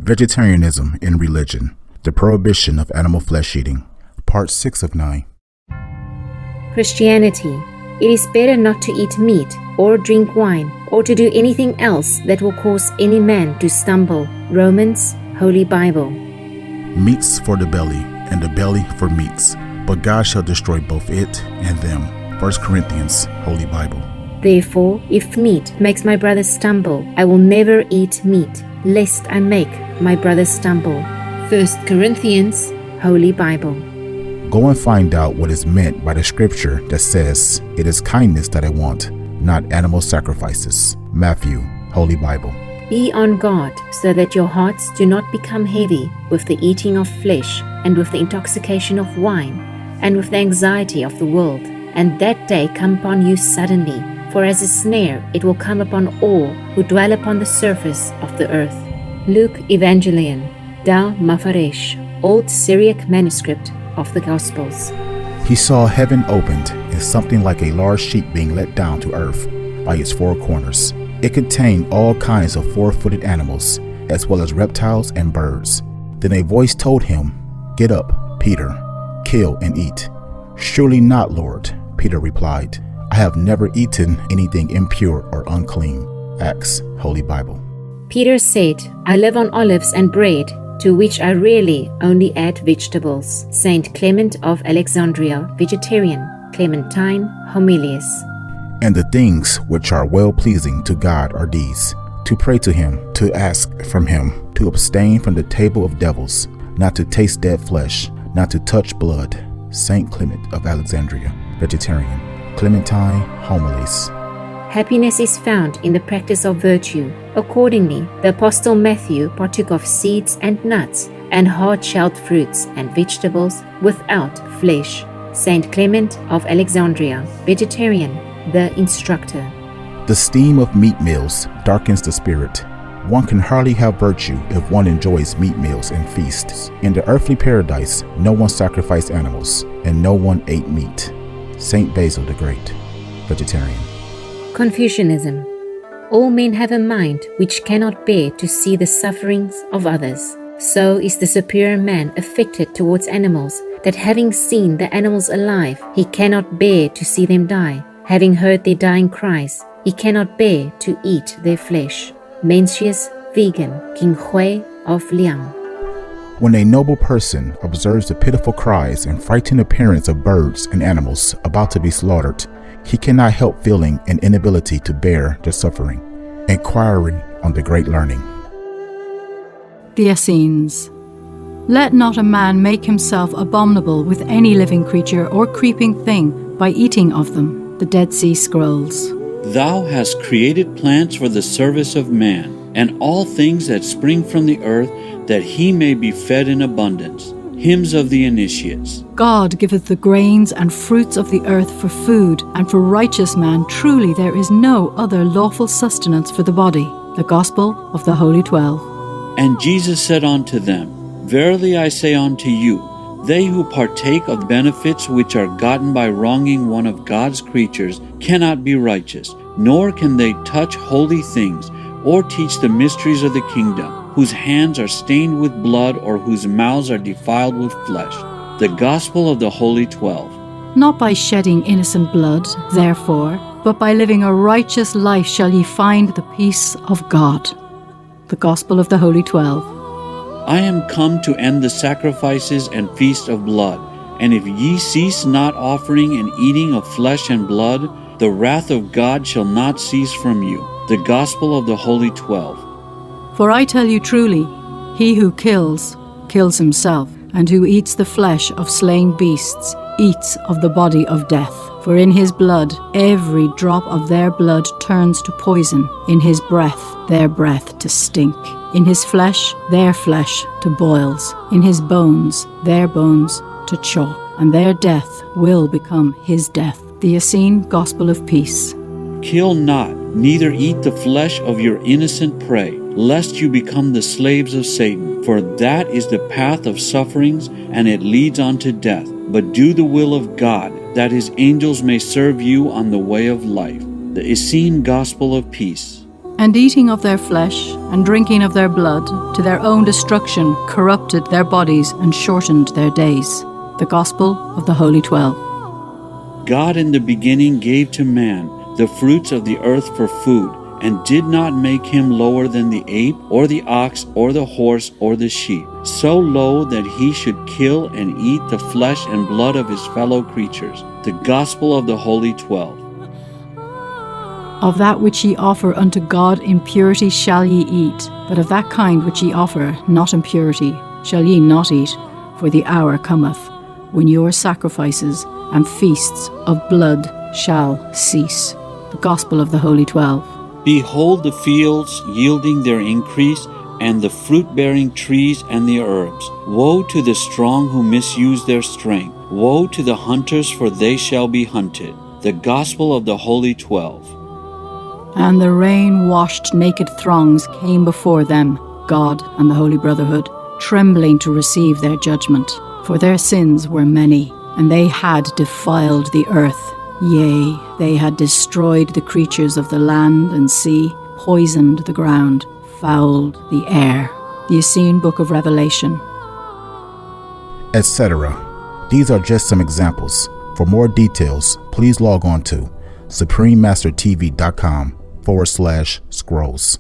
Vegetarianism in Religion, the Prohibition of Animal Flesh Eating, Part 6 of 9. Christianity. It is better not to eat meat, or drink wine, or to do anything else that will cause any man to stumble. Romans, Holy Bible. Meats for the belly, and the belly for meats, but God shall destroy both it and them. 1 Corinthians, Holy Bible. Therefore, if meat makes my brother stumble, I will never eat meat, lest I make my brother stumble. 1 Corinthians, Holy Bible. Go and find out what is meant by the scripture that says, "It is kindness that I want, not animal sacrifices." Matthew, Holy Bible. Be on guard, so that your hearts do not become heavy with the eating of flesh, and with the intoxication of wine, and with the anxiety of the world, and that day come upon you suddenly. For as a snare it will come upon all who dwell upon the surface of the earth. Luke Evangelion, Da Mafaresh, Old Syriac manuscript of the Gospels. He saw heaven opened, and something like a large sheet being let down to earth by its four corners. It contained all kinds of four-footed animals, as well as reptiles and birds. Then a voice told him, "Get up, Peter, kill and eat." "Surely not, Lord," Peter replied. "I have never eaten anything impure or unclean." Acts, Holy Bible. Peter said, "I live on olives and bread, to which I really only add vegetables." Saint Clement of Alexandria, Vegetarian, Clementine, Homilius. "And the things which are well-pleasing to God are these: to pray to him, to ask from him, to abstain from the table of devils, not to taste dead flesh, not to touch blood." Saint Clement of Alexandria, Vegetarian, Clementine, Homilius. Happiness is found in the practice of virtue. Accordingly, the Apostle Matthew partook of seeds and nuts, and hard-shelled fruits and vegetables without flesh. Saint Clement of Alexandria, Vegetarian, the instructor. The steam of meat meals darkens the spirit. One can hardly have virtue if one enjoys meat meals and feasts. In the earthly paradise, no one sacrificed animals, and no one ate meat. Saint Basil the Great, Vegetarian. Confucianism. All men have a mind which cannot bear to see the sufferings of others. So is the superior man affected towards animals, that having seen the animals alive, he cannot bear to see them die. Having heard their dying cries, he cannot bear to eat their flesh. Mencius, Vegan, King Hui of Liang. When a noble person observes the pitiful cries and frightened appearance of birds and animals about to be slaughtered, he cannot help feeling an inability to bear their suffering. Inquiry on the Great Learning. The Essenes. Let not a man make himself abominable with any living creature or creeping thing by eating of them. The Dead Sea Scrolls. Thou hast created plants for the service of man, and all things that spring from the earth, that he may be fed in abundance. Hymns of the Initiates. God giveth the grains and fruits of the earth for food, and for righteous man truly there is no other lawful sustenance for the body. The Gospel of the Holy 12. And Jesus said unto them, Verily I say unto you, they who partake of benefits which are gotten by wronging one of God's creatures cannot be righteous, nor can they touch holy things, or teach the mysteries of the kingdom, whose hands are stained with blood, or whose mouths are defiled with flesh. The Gospel of the Holy 12. Not by shedding innocent blood, therefore, but by living a righteous life shall ye find the peace of God. The Gospel of the Holy 12. I am come to end the sacrifices and feast of blood. And if ye cease not offering and eating of flesh and blood, the wrath of God shall not cease from you. The Gospel of the Holy 12. For I tell you truly, he who kills, kills himself, and who eats the flesh of slain beasts, eats of the body of death. For in his blood every drop of their blood turns to poison, in his breath their breath to stink, in his flesh their flesh to boils, in his bones their bones to chalk, and their death will become his death. The Essene Gospel of Peace. Kill not, neither eat the flesh of your innocent prey, lest you become the slaves of Satan. For that is the path of sufferings, and it leads unto death. But do the will of God, that his angels may serve you on the way of life. The Essene Gospel of Peace. And eating of their flesh and drinking of their blood to their own destruction corrupted their bodies and shortened their days. The Gospel of the Holy 12. God in the beginning gave to man the fruits of the earth for food, and did not make him lower than the ape, or the ox, or the horse, or the sheep, so low that he should kill and eat the flesh and blood of his fellow creatures. The Gospel of the Holy 12. Of that which ye offer unto God in purity shall ye eat, but of that kind which ye offer not in purity shall ye not eat, for the hour cometh, when your sacrifices and feasts of blood shall cease. The Gospel of the Holy 12. Behold the fields yielding their increase, and the fruit-bearing trees and the herbs. Woe to the strong who misuse their strength. Woe to the hunters, for they shall be hunted. The Gospel of the Holy 12. And the rain-washed naked throngs came before them, God and the Holy Brotherhood, trembling to receive their judgment. For their sins were many, and they had defiled the earth. Yea, they had destroyed the creatures of the land and sea, poisoned the ground, fouled the air. The Essene Book of Revelation. Etc. These are just some examples. For more details, please log on to suprememastertv.com/scrolls.